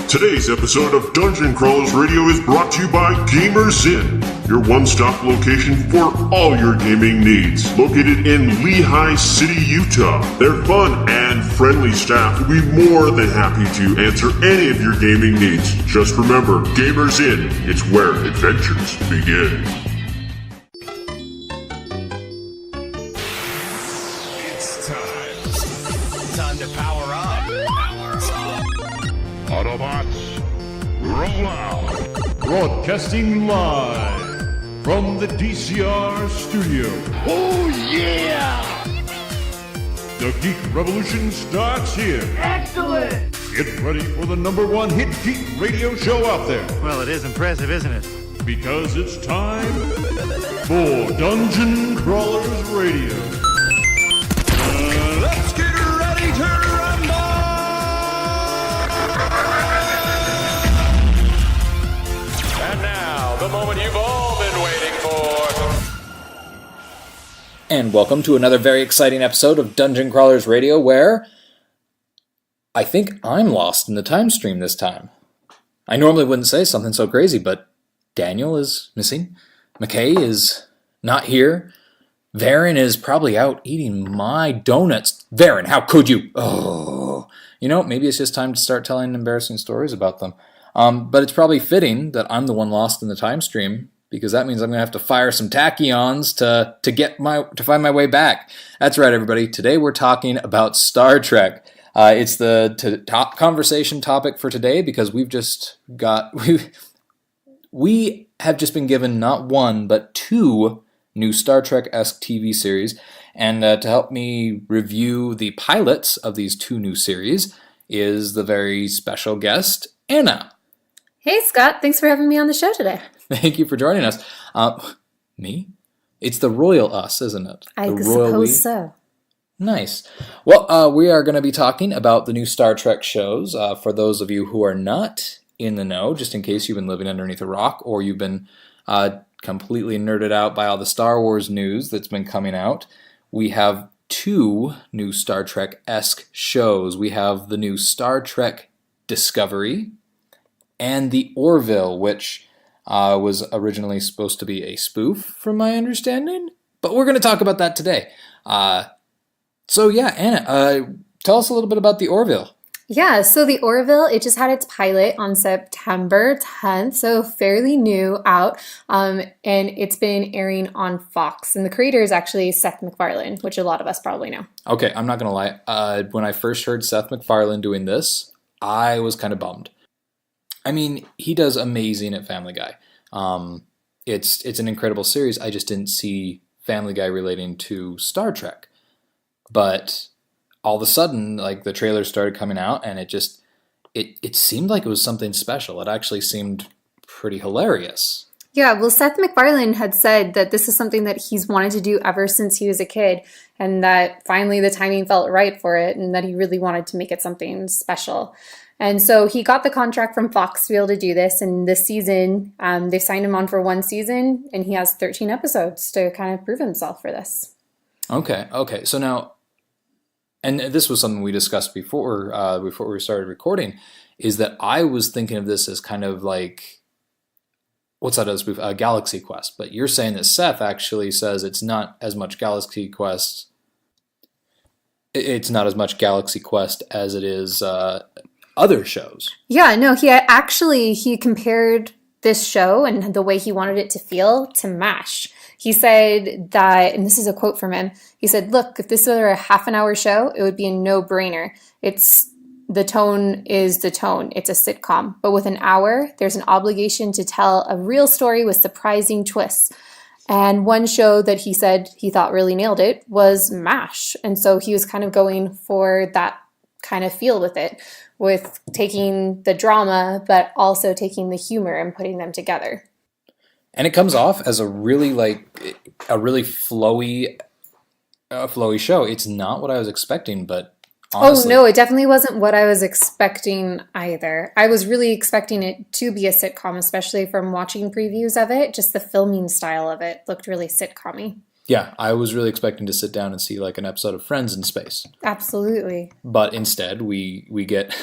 Today's episode of Dungeon Crawlers Radio is brought to you by Gamers Inn, your one-stop location for all your gaming needs. Located in Lehigh City, Utah, their fun and friendly staff will be more than happy to answer any of your gaming needs. Just remember, Gamers Inn, it's where adventures begin. It's time to power up. Autobots, roll out! Broadcasting live from the DCR studio. Oh yeah! The Geek Revolution starts here. Excellent! Get ready for the #1 hit geek radio show out there. Well, it is impressive, isn't it? Because it's time for Dungeon Crawlers Radio. Let's get ready to rumble! And now, the moment you've all been waiting for. And welcome to another very exciting episode of Dungeon Crawlers Radio, where I think I'm lost in the time stream this time. I normally wouldn't say something so crazy, but Daniel is missing. McKay is not here. Varen is probably out eating my donuts. Varen, how could you? Oh, maybe it's just time to start telling embarrassing stories about them. But it's probably fitting that I'm the one lost in the time stream, because that means I'm going to have to fire some tachyons to find my way back. That's right, everybody. Today we're talking about Star Trek. It's the top conversation topic for today because we have just been given not one but two new Star Trek-esque TV series, and to help me review the pilots of these two new series is the very special guest, Anna. Hey, Scott. Thanks for having me on the show today. Thank you for joining us. Me? It's the royal us, isn't it? I suppose so. Nice. Well, we are going to be talking about the new Star Trek shows. For those of you who are not in the know, just in case you've been living underneath a rock or you've been completely nerded out by all the Star Wars news that's been coming out, we have two new Star Trek-esque shows. We have the new Star Trek Discovery and the Orville, which was originally supposed to be a spoof, from my understanding. But we're going to talk about that today. So yeah, Anna, tell us a little bit about the Orville. Yeah, so the Orville, it just had its pilot on September 10th, so fairly new out, and it's been airing on Fox. And the creator is actually Seth MacFarlane, which a lot of us probably know. Okay, I'm not going to lie. When I first heard Seth MacFarlane doing this, I was kind of bummed. I mean, he does amazing at Family Guy. It's an incredible series. I just didn't see Family Guy relating to Star Trek. But all of a sudden, like, the trailers started coming out, and it seemed like it was something special. It actually seemed pretty hilarious. Yeah, well, Seth MacFarlane had said that this is something that he's wanted to do ever since he was a kid, and that finally the timing felt right for it, and that he really wanted to make it something special. And so he got the contract from Fox to be able to do this, and this season, they signed him on for one season, and he has 13 episodes to kind of prove himself for this. Okay. So now, and this was something we discussed before we started recording, is that I was thinking of this as kind of like, what's that as a Galaxy Quest? But you're saying that Seth actually says it's not as much Galaxy Quest. It's not as much Galaxy Quest as it is other shows. Yeah, no, he compared this show and the way he wanted it to feel to MASH. He said that, and this is a quote from him, he said, "Look, if this were a half-an-hour show, it would be a no-brainer. The tone is the tone. It's a sitcom. But with an hour, there's an obligation to tell a real story with surprising twists." And one show that he said he thought really nailed it was MASH. And so he was kind of going for that kind of feel with it, with taking the drama, but also taking the humor and putting them together. And it comes off as a really flowy show. It's not what I was expecting, but honestly. Oh, no, it definitely wasn't what I was expecting either. I was really expecting it to be a sitcom, especially from watching previews of it. Just the filming style of it looked really sitcom-y. Yeah, I was really expecting to sit down and see like an episode of Friends in space. Absolutely. But instead, we get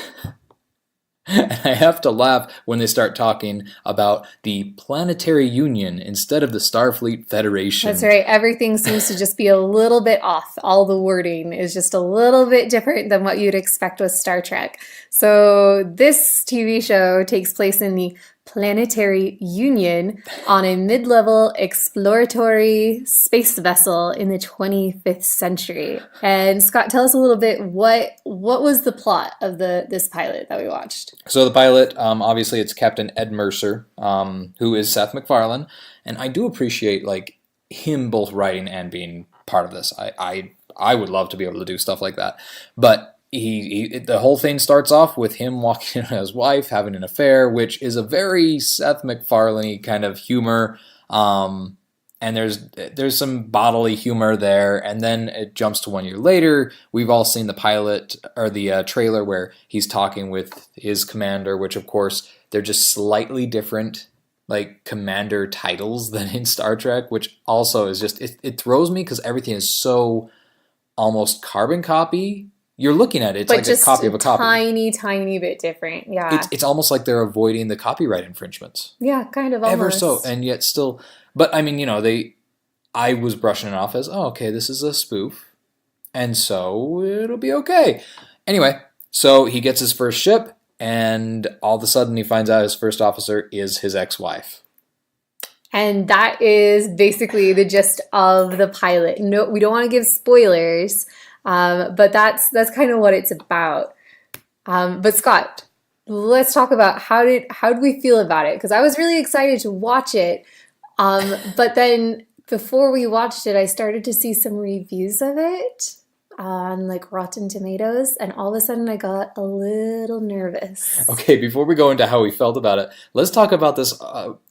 And I have to laugh when they start talking about the Planetary Union instead of the Starfleet Federation. That's right. Everything seems to just be a little bit off. All the wording is just a little bit different than what you'd expect with Star Trek. So this TV show takes place in the Planetary Union on a mid-level exploratory space vessel in the 25th century. And Scott, tell us a little bit, what was the plot of this pilot that we watched? So the pilot, obviously it's Captain Ed Mercer, who is Seth MacFarlane, and I do appreciate like him both writing and being part of this. I would love to be able to do stuff like that, but the whole thing starts off with him walking in on his wife, having an affair, which is a very Seth MacFarlane-y kind of humor. And there's some bodily humor there, and then it jumps to 1 year later. We've all seen the pilot or the trailer where he's talking with his commander, which of course they're just slightly different, like commander titles than in Star Trek, which also is just it throws me because everything is so almost carbon copy. You're looking at it, it's but like just a copy of a copy. Tiny bit different. Yeah. It's almost like they're avoiding the copyright infringements. Yeah, kind of almost. Ever so, and yet still. But I mean, I was brushing it off as, oh, okay, this is a spoof, and so it'll be okay. Anyway, so he gets his first ship, and all of a sudden he finds out his first officer is his ex-wife. And that is basically the gist of the pilot. No, we don't want to give spoilers, but that's kind of what it's about. But Scott, let's talk about how did we feel about it? Because I was really excited to watch it, but then before we watched it, I started to see some reviews of it on like Rotten Tomatoes, and all of a sudden I got a little nervous. Okay, before we go into how we felt about it, let's talk about this.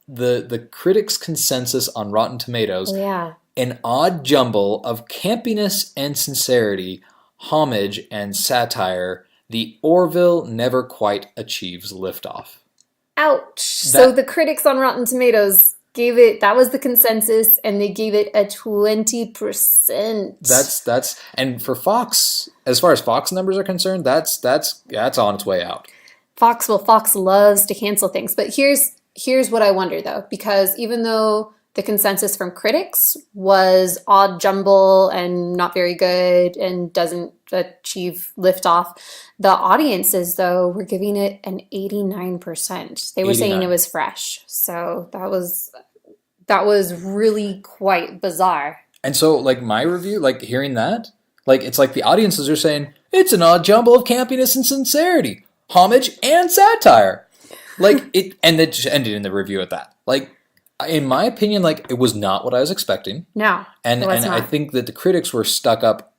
The critics' consensus on Rotten Tomatoes. Yeah. An odd jumble of campiness and sincerity, homage and satire. The Orville never quite achieves liftoff. Ouch. So the critics on Rotten Tomatoes gave it, that was the consensus, and they gave it a 20%. That's and for Fox, as far as Fox numbers are concerned, that's on its way out. Fox loves to cancel things. But here's what I wonder though, because even though the consensus from critics was odd jumble and not very good and doesn't achieve liftoff, the audiences, though, were giving it an 89%. They were saying it was fresh. So that was really quite bizarre. And so, like, my review, like, hearing that, like, it's like the audiences are saying, it's an odd jumble of campiness and sincerity, homage and satire. Like, and it just ended in the review at that. Like, in my opinion, like, it was not what I was expecting. No, and not. I think that the critics were stuck up.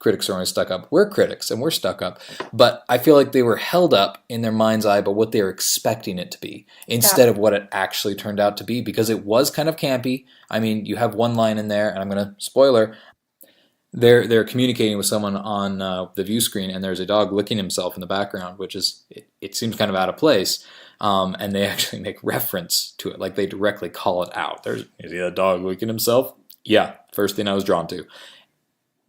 Critics are always stuck up. We're critics and we're stuck up. But I feel like they were held up in their mind's eye by what they were expecting it to be instead of what it actually turned out to be, because it was kind of campy. I mean, you have one line in there, and I'm going to spoiler. They're communicating with someone on the view screen, and there's a dog licking himself in the background, which is it seems kind of out of place. And they actually make reference to it, like they directly call it out. Is he a dog licking himself? Yeah, first thing I was drawn to.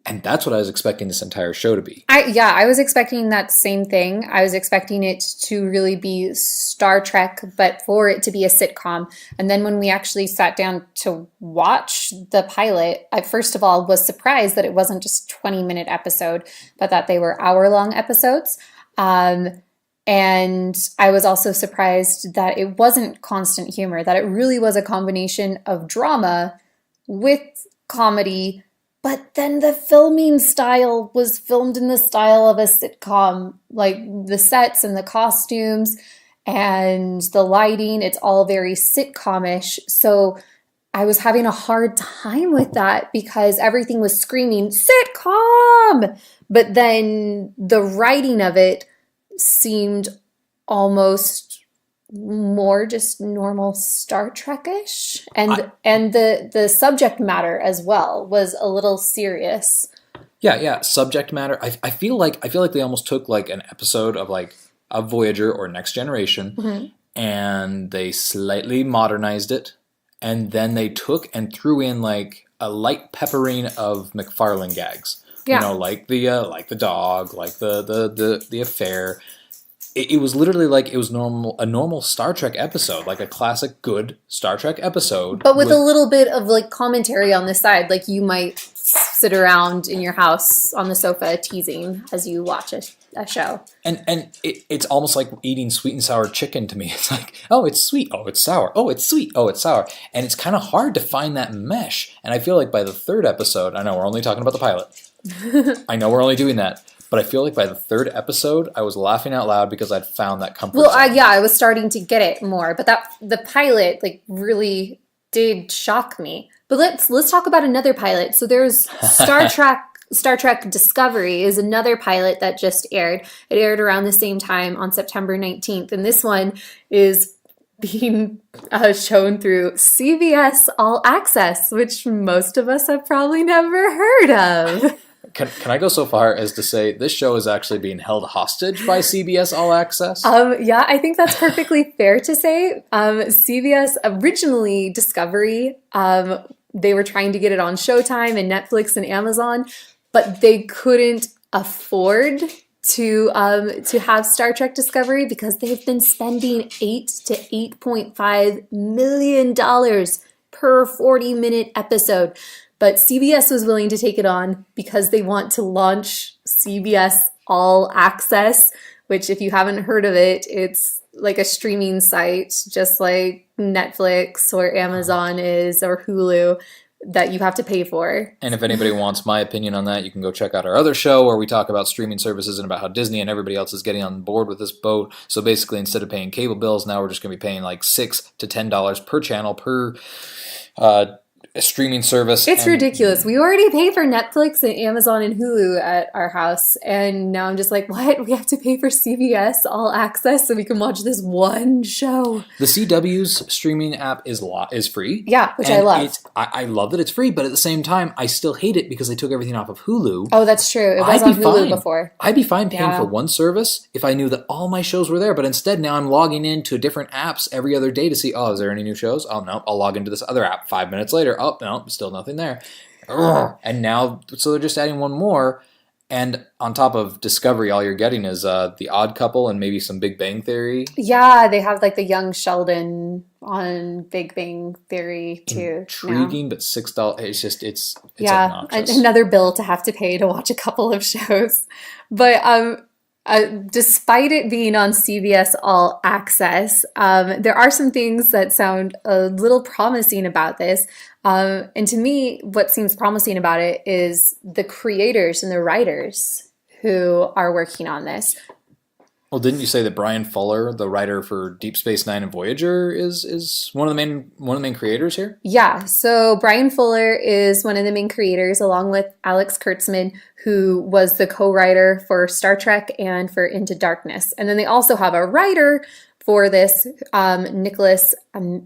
And that's what I was expecting this entire show to be. I was expecting that same thing. I was expecting it to really be Star Trek, but for it to be a sitcom. And then when we actually sat down to watch the pilot, I first of all was surprised that it wasn't just 20-minute episode, but that they were hour-long episodes. And I was also surprised that it wasn't constant humor, that it really was a combination of drama with comedy, but then the filming style was filmed in the style of a sitcom, like the sets and the costumes and the lighting, it's all very sitcom-ish. So I was having a hard time with that because everything was screaming, sitcom! But then the writing of it seemed almost more just normal Star Trek-ish, and the subject matter as well was a little serious. Yeah, subject matter. I feel like they almost took like an episode of like a Voyager or Next Generation, and they slightly modernized it, and then they took and threw in like a light peppering of MacFarlane gags. Yeah. You know, like the dog, like the affair. it was literally like it was a normal Star Trek episode, like a classic good Star Trek episode. But with a little bit of like commentary on the side, like you might sit around in your house on the sofa teasing as you watch a show. And it's almost like eating sweet and sour chicken to me. It's like, oh, it's sweet. Oh, it's sour. Oh, it's sweet. Oh, it's sour. And it's kind of hard to find that mesh. And I feel like by the third episode, I know we're only talking about the pilot. I know we're only doing that. But I feel like by the third episode, I was laughing out loud because I'd found that comfort zone. I was starting to get it more. But the pilot like really did shock me. But let's talk about another pilot. So there's Star Trek Discovery is another pilot that just aired. It aired around the same time on September 19th. And this one is being shown through CBS All Access, which most of us have probably never heard of. Can I go so far as to say this show is actually being held hostage by CBS All Access? Yeah, I think that's perfectly fair to say. CBS, originally Discovery, they were trying to get it on Showtime and Netflix and Amazon, but they couldn't afford to have Star Trek Discovery because they've been spending $8 to $8.5 million per 40-minute episode. But CBS was willing to take it on because they want to launch CBS All Access, which if you haven't heard of it, it's like a streaming site, just like Netflix or Amazon is or Hulu, that you have to pay for. And if anybody wants my opinion on that, you can go check out our other show where we talk about streaming services and about how Disney and everybody else is getting on board with this boat. So basically, instead of paying cable bills, now we're just going to be paying like $6 to $10 per channel per a streaming service. It's ridiculous. We already pay for Netflix and Amazon and Hulu at our house. And now I'm just like, what? We have to pay for CBS All Access so we can watch this one show. The CW's streaming app is free. Yeah, which I love. I love that it's free, but at the same time, I still hate it because they took everything off of Hulu. Oh, that's true. It was on Hulu before. I'd be fine paying for one service if I knew that all my shows were there. But instead, now I'm logging into different apps every other day to see, is there any new shows? Oh, no, I'll log into this other app 5 minutes later. Oh, no, still nothing there. Ugh. And now, so they're just adding one more. And on top of Discovery, all you're getting is The Odd Couple and maybe some Big Bang Theory. Yeah, they have like the young Sheldon on Big Bang Theory too. Intriguing, but $6. It's obnoxious. Another bill to have to pay to watch a couple of shows. But despite it being on CBS All Access, there are some things that sound a little promising about this. And to me, what seems promising about it is the creators and the writers who are working on this. Well, didn't you say that Brian Fuller, the writer for Deep Space Nine and Voyager, is one of the main creators here? Yeah, so Brian Fuller is one of the main creators, along with Alex Kurtzman, who was the co-writer for Star Trek and for Into Darkness. And then they also have a writer for this, Nicholas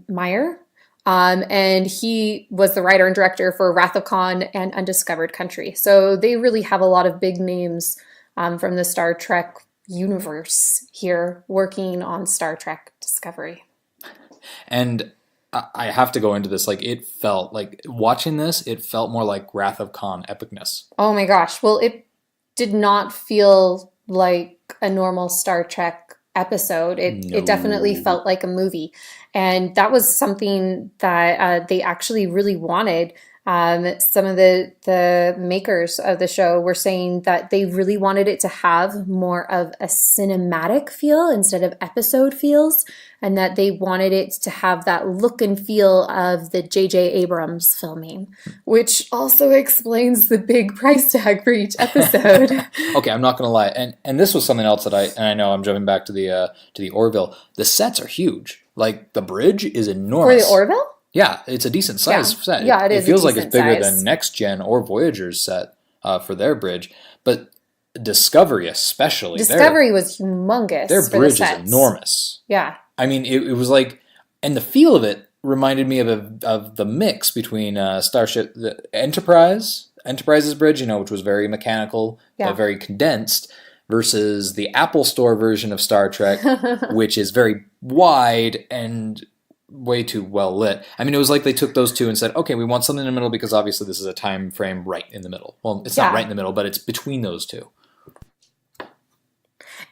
Meyer. And he was the writer and director for Wrath of Khan and Undiscovered Country. So they really have a lot of big names from the Star Trek universe here working on Star Trek Discovery. And I have to go into this. Like, it felt like watching this, it felt more like Wrath of Khan epicness. Oh my gosh. Well, it did not feel like a normal Star Trek episode. It definitely felt like a movie. And that was something that they actually really wanted. Some of the makers of the show were saying that they really wanted it to have more of a cinematic feel instead of episode feels, and that they wanted it to have that look and feel of the J.J. Abrams filming, which also explains the big price tag for each episode. Okay, I'm not going to lie. And this was something else that I know I'm jumping back to the Orville. The sets are huge. Like, the bridge is enormous. For the Orville? Yeah, it's a decent size set. Yeah, it is. It feels like it's bigger size. than Next Gen or Voyager's set for their bridge. But Discovery especially. Discovery was humongous. Their bridge is enormous. Yeah. I mean, it was like, and the feel of it reminded me of the mix between the Enterprise's bridge, which was very mechanical, but very condensed, versus the Apple Store version of Star Trek, which is very wide and way too well lit. I mean, it was like they took those two and said, okay, we want something in the middle because obviously this is a time frame right in the middle. Well, it's not right in the middle, but it's between those two.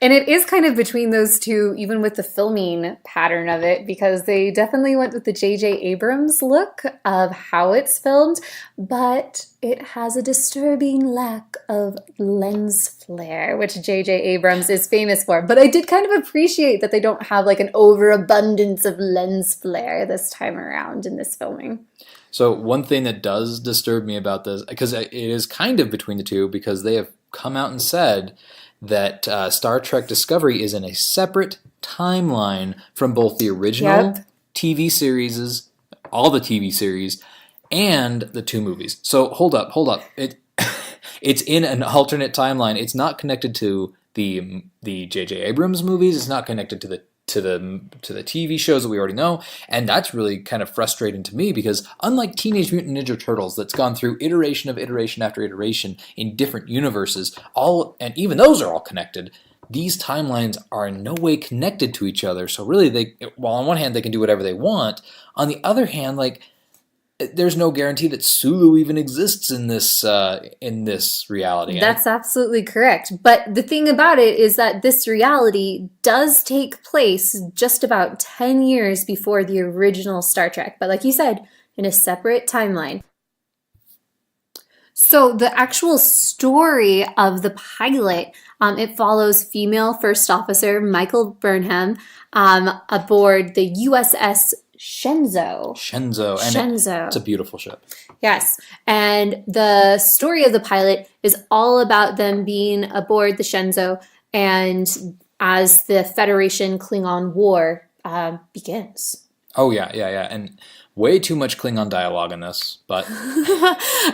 And it is kind of between those two, even with the filming pattern of it, because they definitely went with the J.J. Abrams look of how it's filmed, but it has a disturbing lack of lens flare, which J.J. Abrams is famous for. But I did kind of appreciate that they don't have like an overabundance of lens flare this time around in this filming. So one thing that does disturb me about this, because it is kind of between the two, because they have come out and said that Star Trek Discovery is in a separate timeline from both the original TV series, all the TV series, and the 2 movies. So hold up. It's in an alternate timeline. It's not connected to the J.J. Abrams movies. It's not connected to the TV shows that we already know, and that's really kind of frustrating to me because unlike Teenage Mutant Ninja Turtles, that's gone through iteration after iteration in different universes, and even those are all connected. These timelines are in no way connected to each other. So really, while on one hand they can do whatever they want, on the other hand, like, there's no guarantee that Sulu even exists in this reality. That's absolutely correct. But the thing about it is that this reality does take place just about 10 years before the original Star Trek. But like you said, in a separate timeline. So the actual story of the pilot, it follows female first officer Michael Burnham aboard the USS Shenzhou. It's a beautiful ship. Yes. And the story of the pilot is all about them being aboard the Shenzhou and as the Federation Klingon War begins. Oh, yeah. And way too much Klingon dialogue in this, but...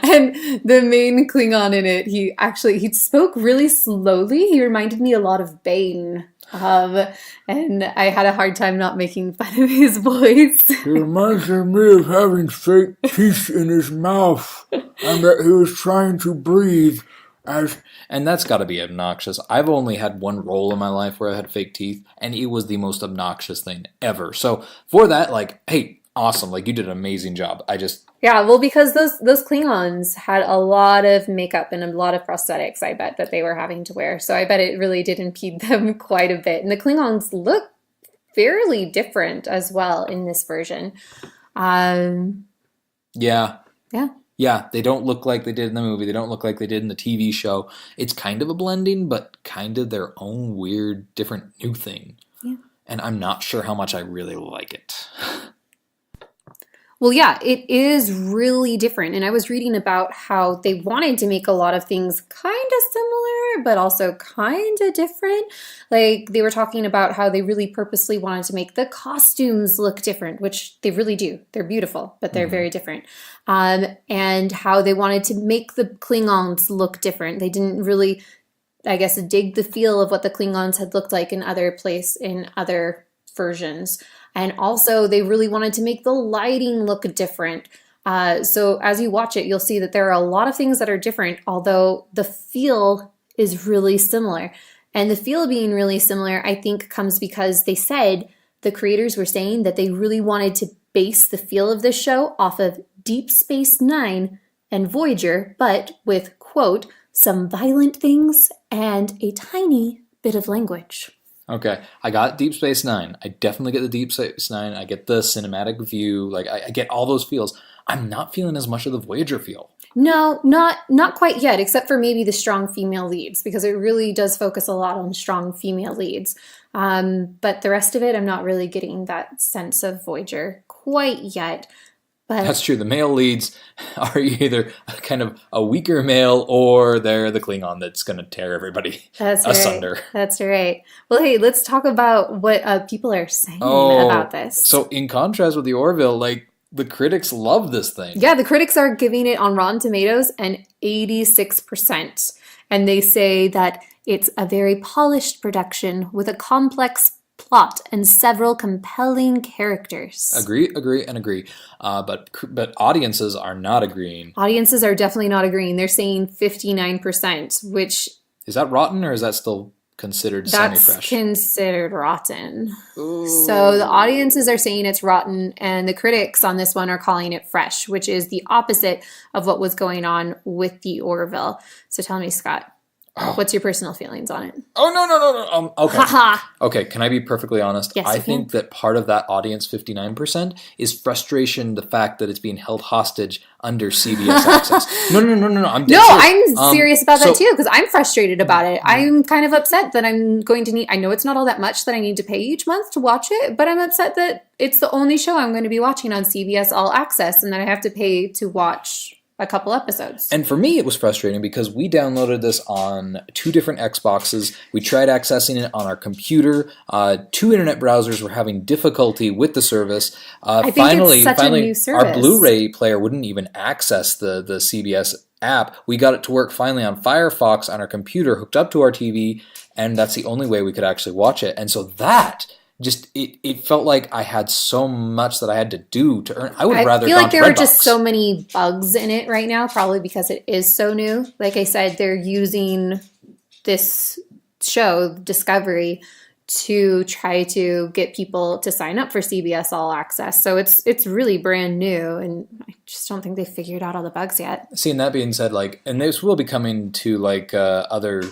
And the main Klingon in it, he spoke really slowly. He reminded me a lot of Bane. And I had a hard time not making fun of his voice. He reminds me of having fake teeth in his mouth and that he was trying to breathe. And that's got to be obnoxious. I've only had one role in my life where I had fake teeth, and it was the most obnoxious thing ever. So for that, like, hey, awesome. Like, you did an amazing job. Yeah, well, because those Klingons had a lot of makeup and a lot of prosthetics, I bet, that they were having to wear. So I bet it really did impede them quite a bit. And the Klingons look fairly different as well in this version. Yeah. Yeah. Yeah, they don't look like they did in the movie. They don't look like they did in the TV show. It's kind of a blending, but kind of their own weird, different new thing. Yeah. And I'm not sure how much I really like it. Well, yeah, it is really different. And I was reading about how they wanted to make a lot of things kind of similar, but also kind of different. Like, they were talking about how they really purposely wanted to make the costumes look different, which they really do. They're beautiful, but they're very different. And how they wanted to make the Klingons look different. They didn't really, I guess, dig the feel of what the Klingons had looked like in other versions. And also, they really wanted to make the lighting look different. So as you watch it, you'll see that there are a lot of things that are different, although the feel is really similar. And the feel being really similar, I think, comes because the creators were saying that they really wanted to base the feel of this show off of Deep Space Nine and Voyager, but with, quote, some violent things and a tiny bit of language. Okay, I got Deep Space Nine. I definitely get the Deep Space Nine. I get the cinematic view. Like, I get all those feels. I'm not feeling as much of the Voyager feel. No, not quite yet, except for maybe the strong female leads, because it really does focus a lot on strong female leads. But the rest of it, I'm not really getting that sense of Voyager quite yet. But that's true. The male leads are either kind of a weaker male or they're the Klingon that's going to tear everybody asunder. Right. That's right. Well, hey, let's talk about what people are saying about this. So in contrast with the Orville, like, the critics love this thing. Yeah, the critics are giving it on Rotten Tomatoes an 86%. And they say that it's a very polished production with a complex plot and several compelling characters. Agree. But audiences are not agreeing. Audiences are definitely not agreeing. They're saying 59%, which... Is that rotten or is that still considered semi-fresh? That's considered rotten. Ooh. So the audiences are saying it's rotten, and the critics on this one are calling it fresh, which is the opposite of what was going on with the Orville. So tell me, Scott. What's your personal feelings on it? Oh, no. Okay. Haha. Okay, can I be perfectly honest? Yes, I you think that part of that audience 59% is frustration, the fact that it's being held hostage under CBS access. No. I'm dead serious. I'm serious about that too, because I'm frustrated about it. I'm kind of upset that I'm going to need, I know it's not all that much that I need to pay each month to watch it, but I'm upset that it's the only show I'm going to be watching on CBS All Access and that I have to pay to watch a couple episodes. And for me, it was frustrating because we downloaded this on 2 different Xboxes. We tried accessing it on our computer. 2 internet browsers were having difficulty with the service. I think it's such a new service. Our Blu-ray player wouldn't even access the CBS app. We got it to work finally on Firefox on our computer, hooked up to our TV, and that's the only way we could actually watch it. And so that just it felt like I had so much that I had to do to earn. I would rather. I feel like there are just so many bugs in it right now, probably because it is so new. Like I said, they're using this show, Discovery, to try to get people to sign up for CBS All Access. So it's really brand new, and I just don't think they figured out all the bugs yet. Seeing that being said, and this will be coming to other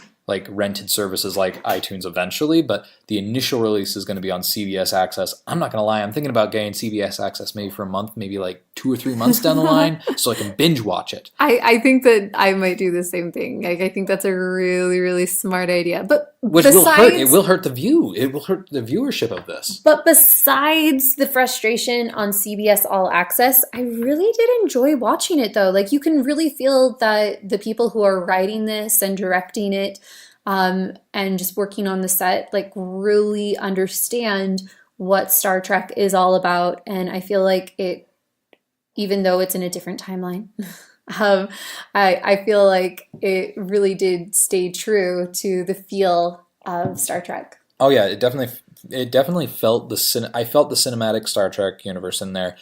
rented services like iTunes eventually, but the initial release is going to be on CBS Access. I'm not going to lie, I'm thinking about getting CBS Access maybe for a month, maybe 2 or 3 months down the line, so I can binge watch it. I think that I might do the same thing. I think that's a really, really smart idea. But Which will hurt the view. It will hurt the viewership of this. But besides the frustration on CBS All Access, I really did enjoy watching it though. You can really feel that the people who are writing this and directing it and just working on the set, really understand what Star Trek is all about. And I feel like it, even though it's in a different timeline, I feel like it really did stay true to the feel of Star Trek. Oh yeah, it definitely felt I felt the cinematic Star Trek universe in there.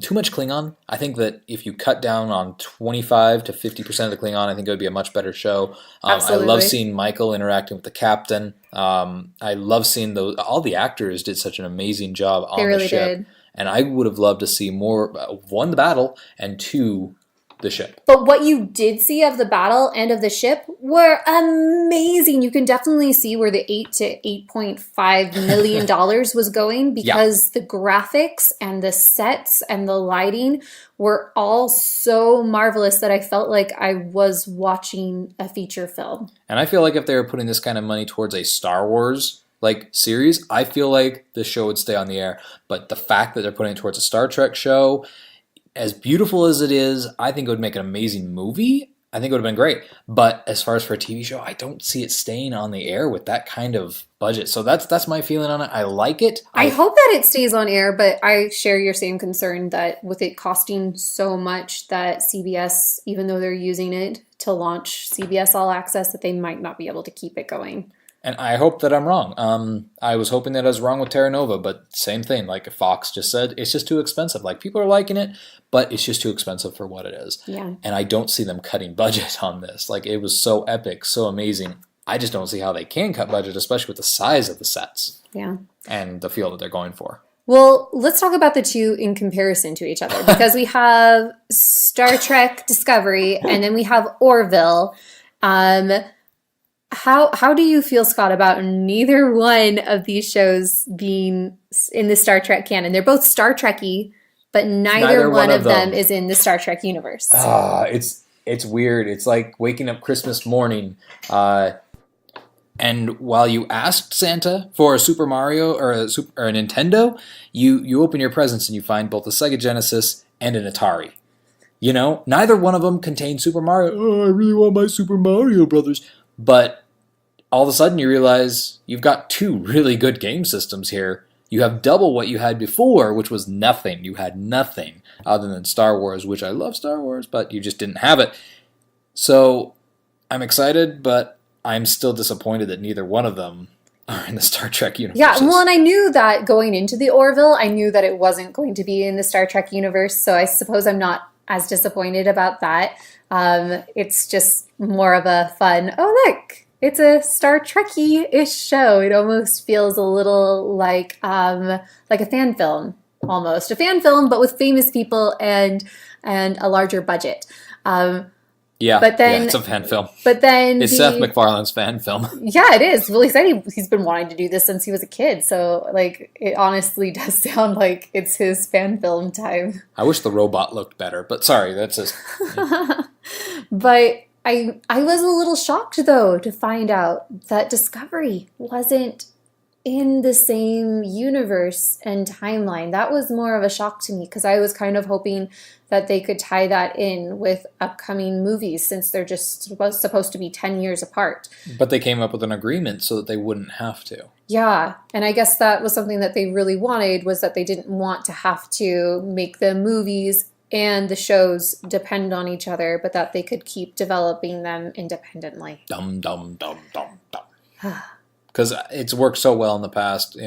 Too much Klingon. I think that if you cut down on 25 to 50% of the Klingon, I think it would be a much better show. I love seeing Michael interacting with the captain. I love seeing all the actors did such an amazing job on the ship. Did. And I would have loved to see more, 1, the battle, and 2, the ship. But what you did see of the battle and of the ship were amazing. You can definitely see where the $8 to $8.5 million was going, because the graphics and the sets and the lighting were all so marvelous that I felt like I was watching a feature film. And I feel like if they were putting this kind of money towards a Star Wars series, I feel like the show would stay on the air. But the fact that they're putting it towards a Star Trek show, as beautiful as it is, I think it would make an amazing movie. I think it would have been great. But as far as for a TV show, I don't see it staying on the air with that kind of budget. So that's my feeling on it. I like it. I hope that it stays on air, but I share your same concern that with it costing so much that CBS, even though they're using it to launch CBS All Access, that they might not be able to keep it going. And I hope that I'm wrong. I was hoping that I was wrong with Terra Nova, but same thing. Fox just said, it's just too expensive. People are liking it, but it's just too expensive for what it is. Yeah. And I don't see them cutting budget on this. It was so epic, so amazing. I just don't see how they can cut budget, especially with the size of the sets. Yeah. And the feel that they're going for. Well, let's talk about the two in comparison to each other, because we have Star Trek Discovery and then we have Orville. How do you feel, Scott, about neither one of these shows being in the Star Trek canon? They're both Star Trek-y, but neither one of them is in the Star Trek universe. It's weird. It's like waking up Christmas morning, and while you asked Santa for a Super Mario or a Nintendo, you open your presents and you find both a Sega Genesis and an Atari. Neither one of them contained Super Mario. Oh, I really want my Super Mario Brothers. But all of a sudden you realize you've got 2 really good game systems here. You have double what you had before, which was nothing. You had nothing other than Star Wars, which I love Star Wars, but you just didn't have it. So I'm excited, but I'm still disappointed that neither one of them are in the Star Trek universe. Yeah, well, and I knew that going into the Orville, I knew that it wasn't going to be in the Star Trek universe, so I suppose I'm not as disappointed about that. It's just more of a fun, oh look, it's a Star Trek-y-ish show. It almost feels a little like a fan film, almost. A fan film, but with famous people and a larger budget. Yeah, But then, it's a fan film. But then It's Seth MacFarlane's fan film. Yeah, it is. Well, he said he's been wanting to do this since he was a kid. So, like, it honestly does sound like it's his fan film time. I wish the robot looked better, but sorry, that's just... But I was a little shocked, though, to find out that Discovery wasn't in the same universe and timeline. That was more of a shock to me because I was kind of hoping that they could tie that in with upcoming movies since they're just supposed to be 10 years apart. But they came up with an agreement so that they wouldn't have to. Yeah, and I guess that was something that they really wanted, was that they didn't want to have to make the movies and the shows depend on each other, but that they could keep developing them independently. Dum, dum, dum, dum, dum. Because it's worked so well in the past,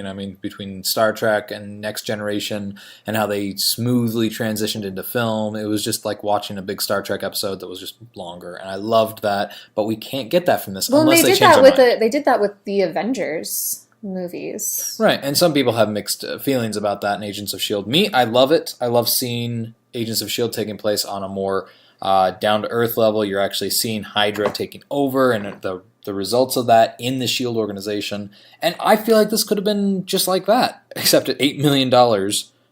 between Star Trek and Next Generation and how they smoothly transitioned into film. It was just like watching a big Star Trek episode that was just longer, and I loved that. But we can't get that from this unless they change their mind. They did that with the Avengers movies. Right, and some people have mixed feelings about that in Agents of S.H.I.E.L.D. Me, I love it. I love seeing Agents of S.H.I.E.L.D. taking place on a more down-to-earth level. You're actually seeing Hydra taking over and the results of that in the S.H.I.E.L.D. organization. And I feel like this could have been just like that, except at $8 million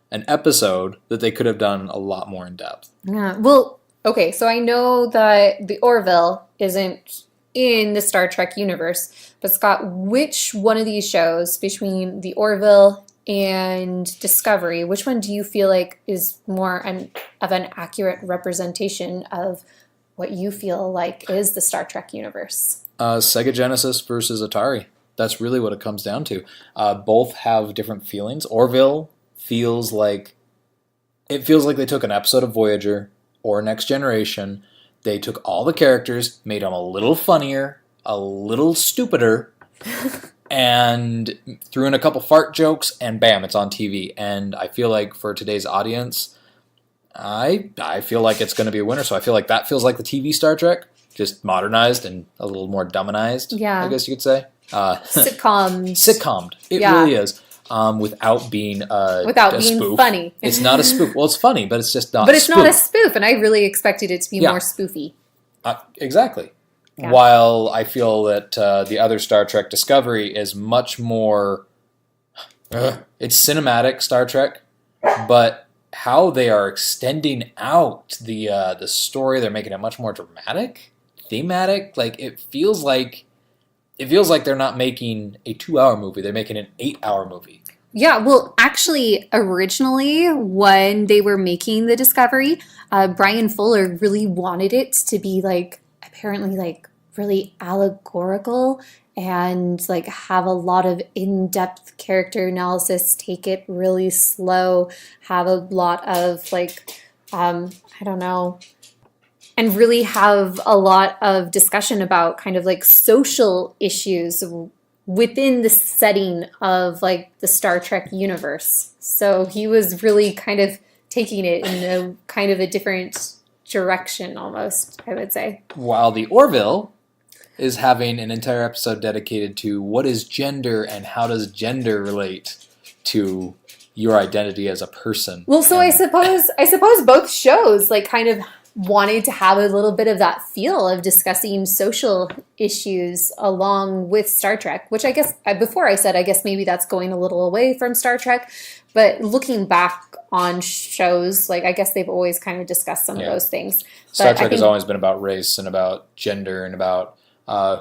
an episode that they could have done a lot more in depth. Yeah, well, okay, so I know that the Orville isn't in the Star Trek universe, but Scott, which one of these shows between the Orville and Discovery, which one do you feel like is more of an accurate representation of what you feel like is the Star Trek universe? Sega Genesis versus Atari. That's really what it comes down to. Both have different feelings. Orville feels like they took an episode of Voyager or Next Generation. They took all the characters, made them a little funnier, a little stupider, and threw in a couple fart jokes, and bam, it's on TV. And I feel like for today's audience, I feel like it's going to be a winner. So I feel like that feels like the TV Star Trek, just modernized and a little more dumbinized, I guess you could say. Sitcomed. It really is. Without being a spoof. Funny. It's not a spoof. Well, it's funny, but it's just not. But it's not a spoof, and I really expected it to be more spoofy. Exactly. Yeah. While I feel that the other Star Trek Discovery is much more. It's cinematic Star Trek, but how they are extending out the story, they're making it much more dramatic, thematic. Like it feels like they're not making a 2-hour movie; they're making an 8-hour movie. Yeah, well, actually, originally when they were making the Discovery, Brian Fuller really wanted it to be apparently really allegorical and have a lot of in-depth character analysis, take it really slow, have a lot of I don't know, and really have a lot of discussion about kind of social issues within the setting of the Star Trek universe. So he was really kind of taking it in a kind of a different direction almost, I would say. While the Orville is having an entire episode dedicated to what is gender and how does gender relate to your identity as a person. Well, so I suppose both shows kind of wanted to have a little bit of that feel of discussing social issues along with Star Trek, which I guess before I guess maybe that's going a little away from Star Trek, but looking back on shows, I guess they've always kind of discussed some of those things. Star Trek has always been about race and about gender and about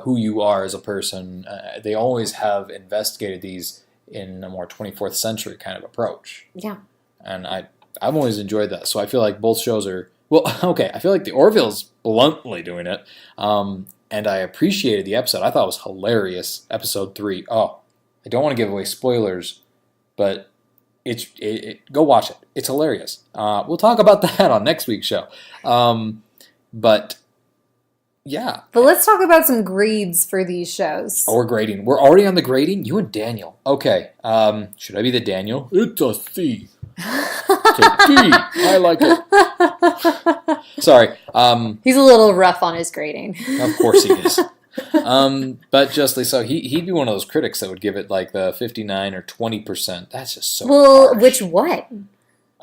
who you are as a person. They always have investigated these in a more 24th century kind of approach. Yeah. And I've always enjoyed that. So I feel like both shows are, I feel like the Orville's bluntly doing it. And I appreciated the episode. I thought it was hilarious. Episode 3. Oh, I don't want to give away spoilers, but go watch it. It's hilarious. We'll talk about that on next week's show. But yeah. But let's talk about some grades for these shows. Oh, we're grading. We're already on the grading? You and Daniel. Okay. Should I be the Daniel? It's a C. It's a D. I like it. Sorry. He's a little rough on his grading. Of course he is. But justly so. He'd be one of those critics that would give it the 59 or 20%. That's just so harsh. Which what?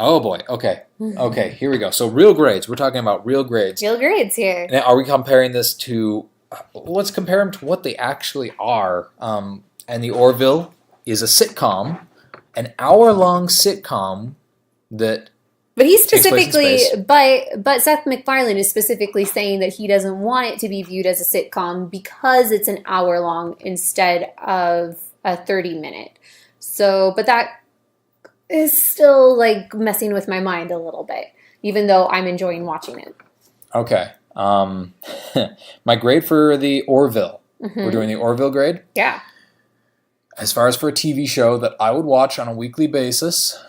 Oh boy. Okay. Okay. Here we go. So real grades. We're talking about real grades. Real grades here. Now, are we comparing this to? Let's compare them to what they actually are. And the Orville is a sitcom, an hour-long sitcom that. But he's takes place in specifically, space. but Seth MacFarlane is specifically saying that he doesn't want it to be viewed as a sitcom because it's an hour long instead of a 30-minute. So, but that is still like messing with my mind a little bit, even though I'm enjoying watching it. Okay. My grade for the Orville. We're doing the Orville grade. Yeah. As far as for a TV show that I would watch on a weekly basis,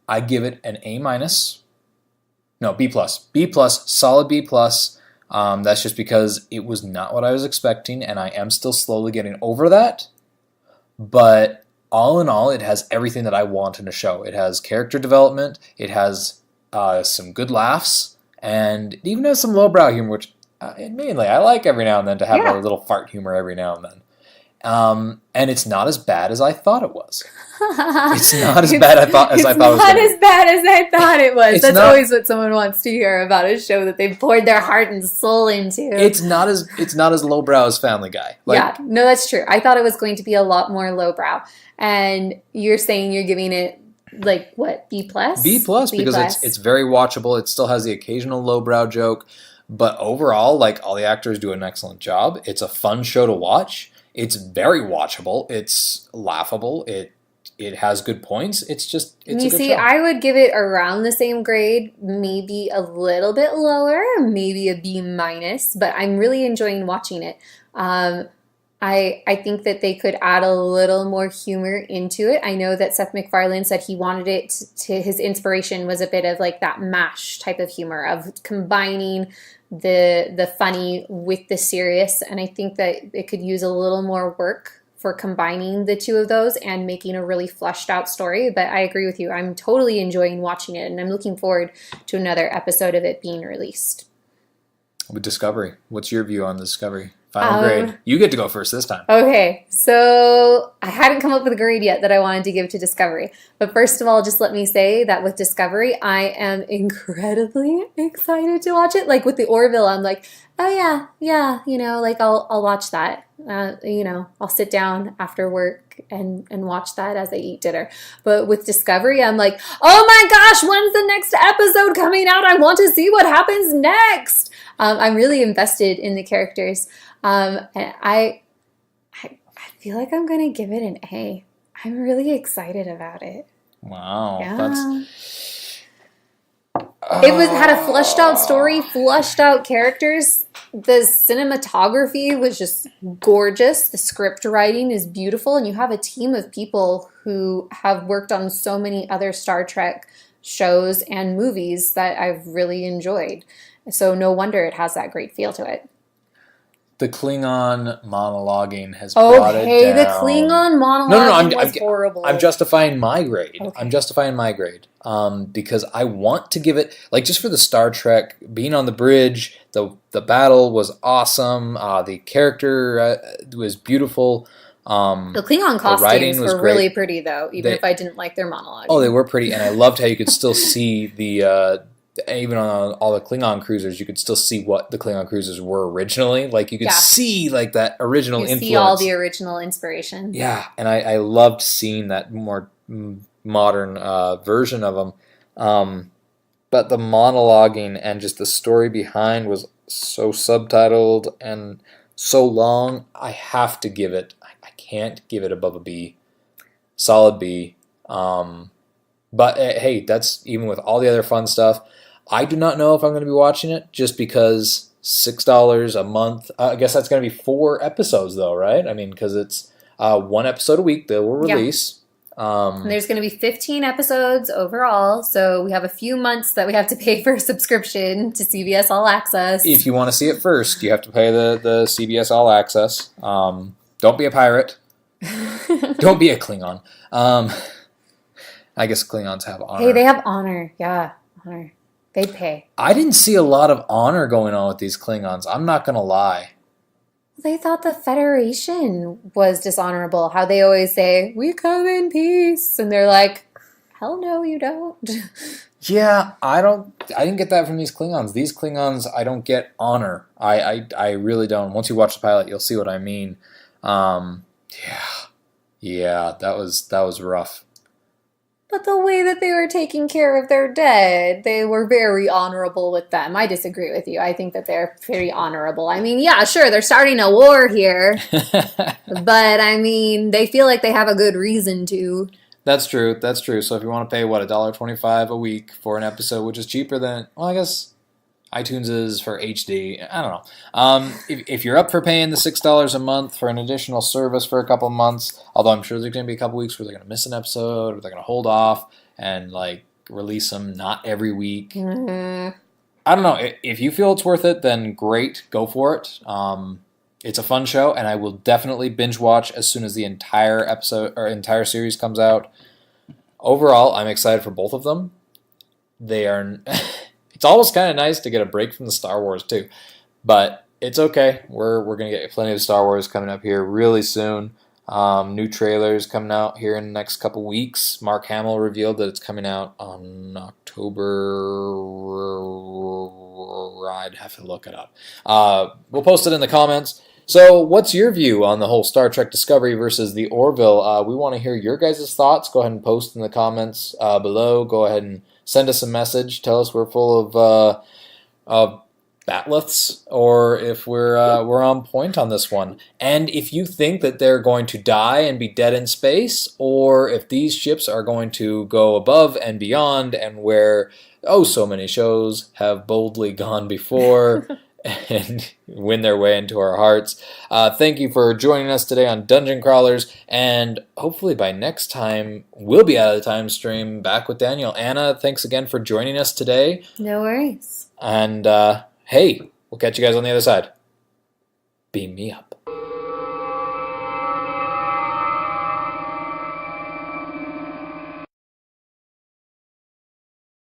I give it an A-. No, B+. B+, solid B+. That's just because it was not what I was expecting, and I am still slowly getting over that. But all in all, it has everything that I want in a show. It has character development, it has some good laughs, and it even has some lowbrow humor, which mainly I like every now and then to have a little fart humor every now and then. And it's not as bad as I thought it was. It's not as bad as I thought it was. It's not as bad as I thought it was. That's always what someone wants to hear about a show that they've poured their heart and soul into. It's not as lowbrow as Family Guy. No, that's true. I thought it was going to be a lot more lowbrow. And you're saying you're giving it like what, B+? B+, because it's very watchable. It still has the occasional lowbrow joke, but overall, like, all the actors do an excellent job. It's a fun show to watch. It's very watchable. It's laughable. It has good points. It's a good show. I would give it around the same grade, maybe a little bit lower, maybe a B-, but I'm really enjoying watching it. I think that they could add a little more humor into it. I know that Seth MacFarlane said he wanted it to his inspiration was a bit of like that MASH type of humor of combining the funny with the serious, and I think that it could use a little more work for combining the two of those and making a really fleshed out story. But I agree with you. I'm totally enjoying watching it, and I'm looking forward to another episode of it being released. With Discovery, what's your view on Discovery? Final grade. You get to go first this time. Okay, so I hadn't come up with a grade yet that I wanted to give to Discovery. But first of all, just let me say that with Discovery, I am incredibly excited to watch it. Like with the Orville, I'm like, oh yeah, like I'll watch that. I'll sit down after work and watch that as I eat dinner. But with Discovery, I'm like, oh my gosh, when's the next episode coming out? I want to see what happens next. I'm really invested in the characters. And I feel like I'm going to give it an A. I'm really excited about it. Wow. Yeah. It had a fleshed out story, fleshed out characters. The cinematography was just gorgeous. The script writing is beautiful. And you have a team of people who have worked on so many other Star Trek shows and movies that I've really enjoyed. So no wonder it has that great feel to it. The Klingon monologuing has brought it down. Okay, the Klingon monologuing was horrible. I'm justifying my grade. Okay. I'm justifying my grade because I want to give it, like, just for the Star Trek, being on the bridge, the battle was awesome. The character was beautiful. The Klingon costumes were really pretty, though, even if I didn't like their monologue. Oh, they were pretty, and I loved how you could still see the... even on all the Klingon cruisers, you could still see what the Klingon cruisers were originally. Like, you could see, like, that original influence. You see all the original inspiration. Yeah, and I loved seeing that more modern version of them. But the monologuing and just the story behind was so subtitled and so long. I have to give it... I can't give it above a B. Solid B. But, hey, that's even with all the other fun stuff. I do not know if I'm going to be watching it just because $6 a month. I guess that's going to be 4 episodes, though, right? I mean, because it's 1 episode a week that will release. And there's going to be 15 episodes overall, so we have a few months that we have to pay for a subscription to CBS All Access. If you want to see it first, you have to pay the CBS All Access. Don't be a pirate. Don't be a Klingon. I guess Klingons have honor. Hey, they have honor. Yeah, honor. They pay. I didn't see a lot of honor going on with these Klingons. I'm not going to lie. They thought the Federation was dishonorable. How they always say, we come in peace. And they're like, hell no, you don't. Yeah, I didn't get that from these Klingons. These Klingons, I don't get honor. I really don't. Once you watch the pilot, you'll see what I mean. Yeah, that was rough. But the way that they were taking care of their dead, they were very honorable with them. I disagree with you. I think that they're very honorable. I mean, yeah, sure, they're starting a war here. But, I mean, they feel like they have a good reason to. That's true. So if you want to pay, $1.25 a week for an episode, which is cheaper than, well, I guess iTunes is for HD. I don't know. If you're up for paying the $6 a month for an additional service for a couple months, although I'm sure there's going to be a couple weeks where they're going to miss an episode or they're going to hold off and like release them not every week. Mm-hmm. I don't know. If you feel it's worth it, then great, go for it. It's a fun show, and I will definitely binge watch as soon as the entire episode or entire series comes out. Overall, I'm excited for both of them. They are. It's almost kind of nice to get a break from the Star Wars too, but it's okay. We're gonna get plenty of Star Wars coming up here really soon. New trailers coming out here in the next couple weeks. Mark Hamill revealed that it's coming out on October. I'd have to look it up. We'll post it in the comments. So what's your view on the whole Star Trek Discovery versus the Orville? We want to hear your guys' thoughts. Go ahead and post in the comments below. Go ahead and send us a message. Tell us we're full of batleths, or if we're on point on this one. And if you think that they're going to die and be dead in space, or if these ships are going to go above and beyond, and where so many shows have boldly gone before and win their way into our hearts. Thank you for joining us today on Dungeon Crawlers, and hopefully by next time we'll be out of the time stream back with Daniel. Anna, thanks again for joining us today. No worries. And hey, we'll catch you guys on the other side. Beam me up.